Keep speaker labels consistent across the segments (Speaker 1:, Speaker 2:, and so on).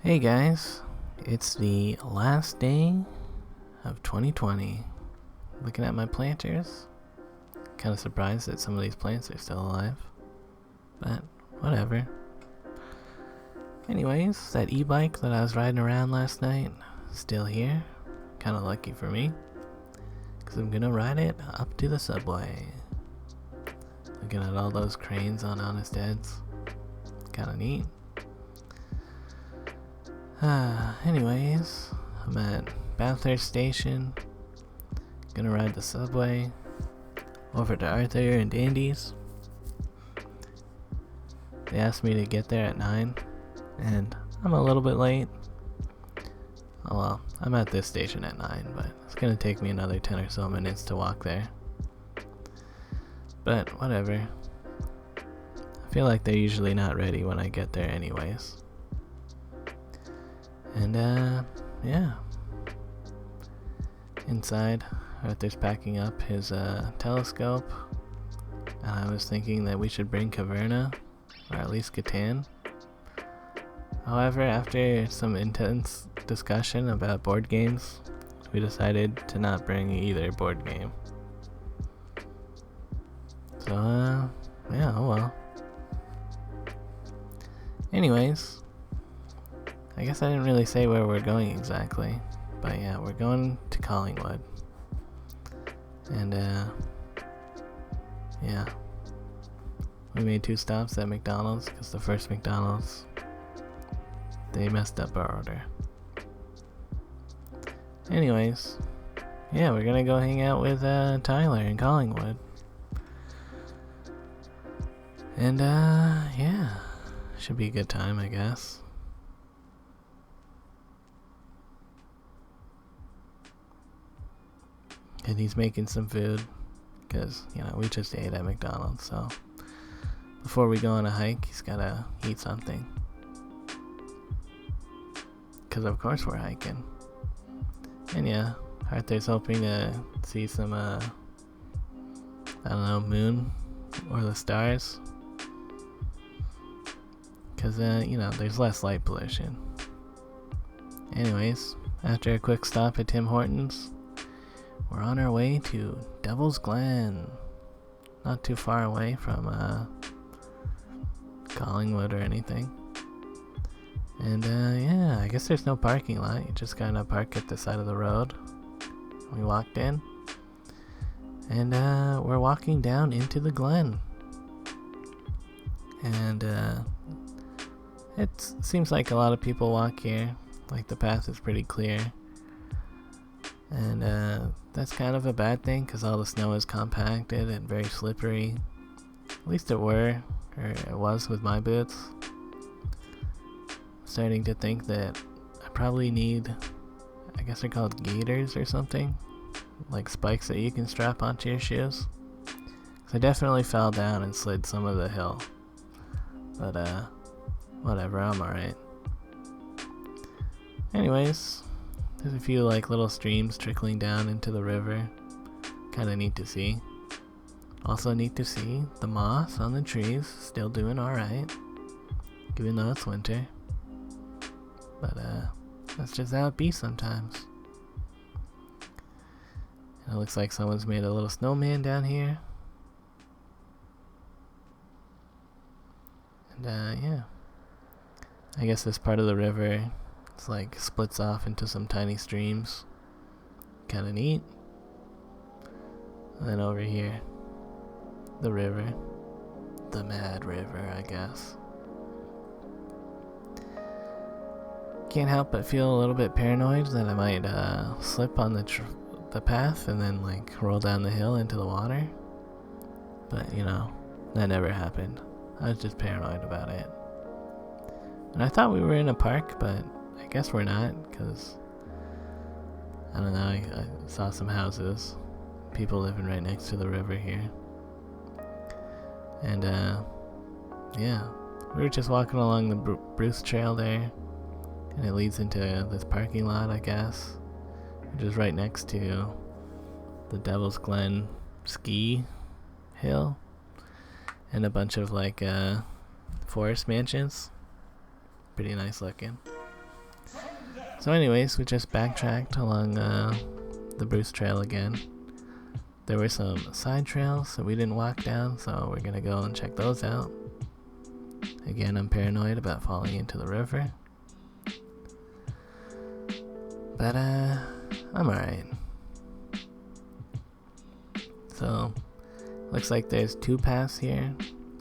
Speaker 1: Hey guys, it's the last day of 2020. Looking at my planters, kind of surprised that some of these plants are still alive, but whatever. Anyways, that e-bike that I was riding around last night, still here. Kind of lucky for me, because I'm gonna ride it up to the subway. Looking at all those cranes on honest heads, kind of neat. Anyways, I'm at Bathurst Station. Gonna ride the subway over to Artur and Dandy's. They asked me to get there at 9, and I'm a little bit late. Oh well, I'm at this station at 9, but it's gonna take me another 10 or so minutes to walk there. But whatever. I feel like they're usually not ready when I get there anyways. And yeah. Inside, Arthur's packing up his telescope. And I was thinking that we should bring Caverna, or at least Catan. However, after some intense discussion about board games, we decided to not bring either board game. So, yeah, oh well. Anyways, I guess I didn't really say where we're going exactly, but yeah, we're going to Collingwood. And, yeah. We made 2 stops at McDonald's, because the first McDonald's, they messed up our order. Anyways, yeah, we're gonna go hang out with Tyler in Collingwood. And yeah, should be a good time, I guess. And he's making some food, because, you know, we just ate at McDonald's, so before we go on a hike, he's gotta eat something. Because of course we're hiking. And yeah, Arthur's hoping to see some, I don't know, moon or the stars. Because, you know, there's less light pollution. Anyways, after a quick stop at Tim Hortons, we're on our way to Devil's Glen. Not too far away from, Collingwood or anything. And yeah, I guess there's no parking lot. You just gotta park at the side of the road. We walked in, and we're walking down into the Glen. And it seems like a lot of people walk here. Like, the path is pretty clear. And that's kind of a bad thing, because all the snow is compacted and very slippery. At least it was with my boots. Starting to think that I probably need, I guess they're called gaiters or something, like spikes that you can strap onto your shoes. 'Cause I definitely fell down and slid some of the hill, but whatever, I'm alright. Anyways, there's a few like little streams trickling down into the river. Kinda neat to see. Also neat to see the moss on the trees still doing alright, even though it's winter. But that's just how it be sometimes. And it looks like someone's made a little snowman down here. And yeah, I guess this part of the river, it's like splits off into some tiny streams. Kinda neat. And then over here, the river. The Mad River, I guess. Can't help but feel a little bit paranoid that I might slip on the path and then like roll down the hill into the water. But you know, that never happened. I was just paranoid about it. And I thought we were in a park, but I guess we're not, because I don't know, I saw some houses, people living right next to the river here. And yeah, we were just walking along the Bruce Trail there. And it leads into this parking lot, I guess, which is right next to the Devil's Glen ski hill, and a bunch of like forest mansions. Pretty nice looking. So anyways, we just backtracked along the Bruce Trail again. There were some side trails that we didn't walk down, so we're gonna go and check those out. Again, I'm paranoid about falling into the river. But I'm alright. So, looks like there's two paths here.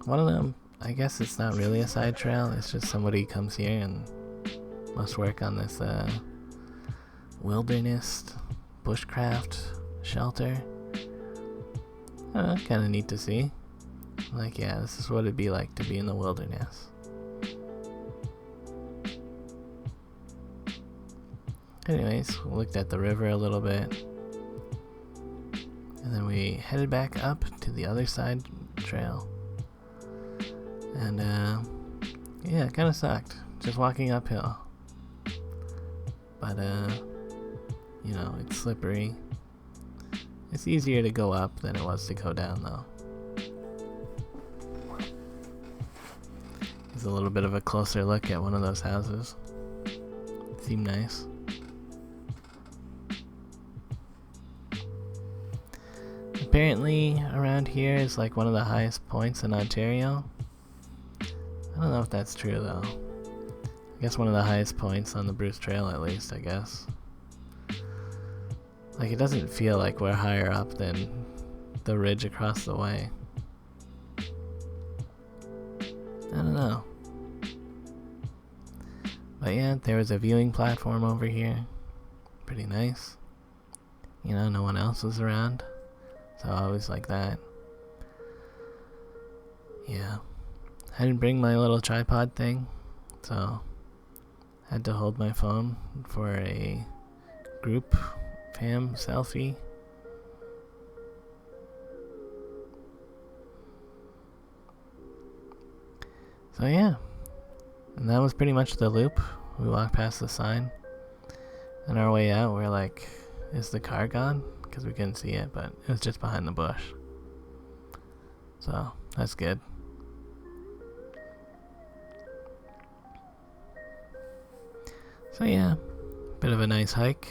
Speaker 1: One of them, I guess it's not really a side trail, it's just somebody comes here and must work on this wilderness bushcraft shelter. Kind of neat to see. Like, yeah, this is what it'd be like to be in the wilderness. Anyways, we looked at the river a little bit. And then we headed back up to the other side trail. And, yeah, it kind of sucked. Just walking uphill. But, you know, it's slippery. It's easier to go up than it was to go down, though. There's a little bit of a closer look at one of those houses. Seemed nice. Apparently, around here is like one of the highest points in Ontario. I don't know if that's true, though. I guess one of the highest points on the Bruce Trail, at least, I guess. Like, it doesn't feel like we're higher up than the ridge across the way. I don't know. But yeah, there was a viewing platform over here. Pretty nice. You know, no one else was around. So I always like that. Yeah. I didn't bring my little tripod thing. So I had to hold my phone for a group fam selfie. So yeah, and that was pretty much the loop. We walked past the sign. On our way out, we're like, is the car gone? Because we couldn't see it, but it was just behind the bush. So, that's good. So yeah, bit of a nice hike.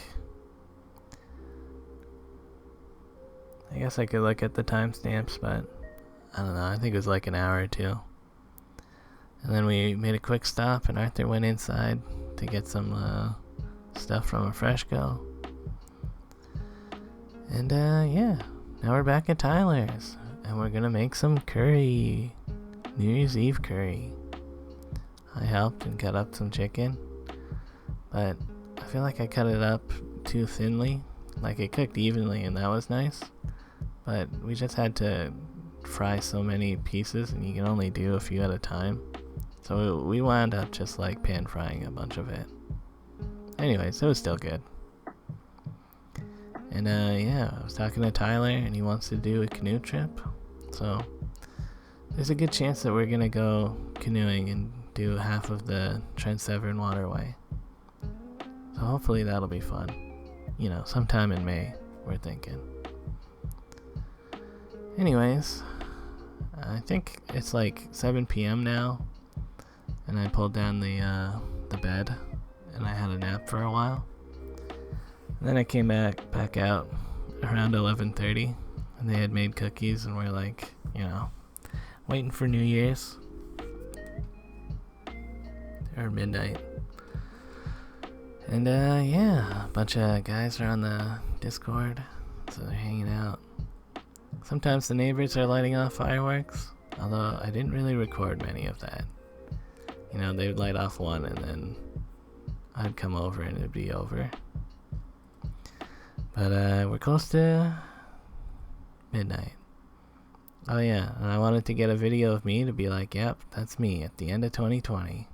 Speaker 1: I guess I could look at the timestamps, but I don't know, I think it was like an hour or two. And then we made a quick stop and Arthur went inside to get some stuff from a Fresh Go. And yeah, now we're back at Tyler's and we're gonna make some curry. New Year's Eve curry. I helped and cut up some chicken, but I feel like I cut it up too thinly. Like it cooked evenly and that was nice, but we just had to fry so many pieces and you can only do a few at a time. So we wound up just like pan frying a bunch of it. Anyways, it was still good. And yeah, I was talking to Tyler and he wants to do a canoe trip. So there's a good chance that we're gonna go canoeing and do half of the Trent Severn Waterway. So hopefully that'll be fun. You know, sometime in May, we're thinking. Anyways, I think it's like 7 p.m. now. And I pulled down the bed and I had a nap for a while. And then I came back out around 11:30 and they had made cookies and we're like, you know, waiting for New Year's or midnight. And yeah, a bunch of guys are on the Discord, so they're hanging out. Sometimes the neighbors are lighting off fireworks, although I didn't really record many of that. You know, they would light off one and then I'd come over and it'd be over. But we're close to midnight. Oh yeah, and I wanted to get a video of me to be like, yep, that's me at the end of 2020.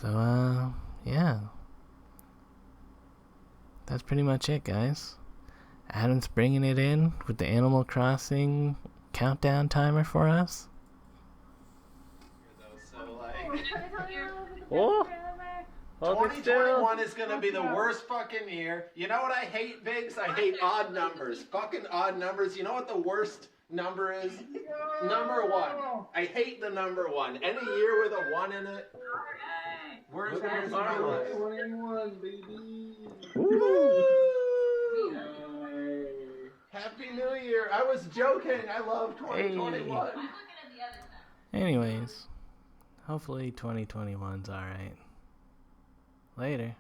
Speaker 1: So yeah. That's pretty much it, guys. Adam's bringing it in with the Animal Crossing countdown timer for us.
Speaker 2: So like,
Speaker 1: Oh,
Speaker 2: 2021 is gonna be the worst fucking year. You know what I hate, Biggs? I hate odd numbers. Fucking odd numbers. You know what the worst number is number 1. I hate the number 1. Any year with a 1 in it. Where's that?
Speaker 3: 21, baby.
Speaker 2: Woo! Happy New Year. I was joking. I love 2021.
Speaker 1: Hey. Anyways, hopefully 2021's alright. Later.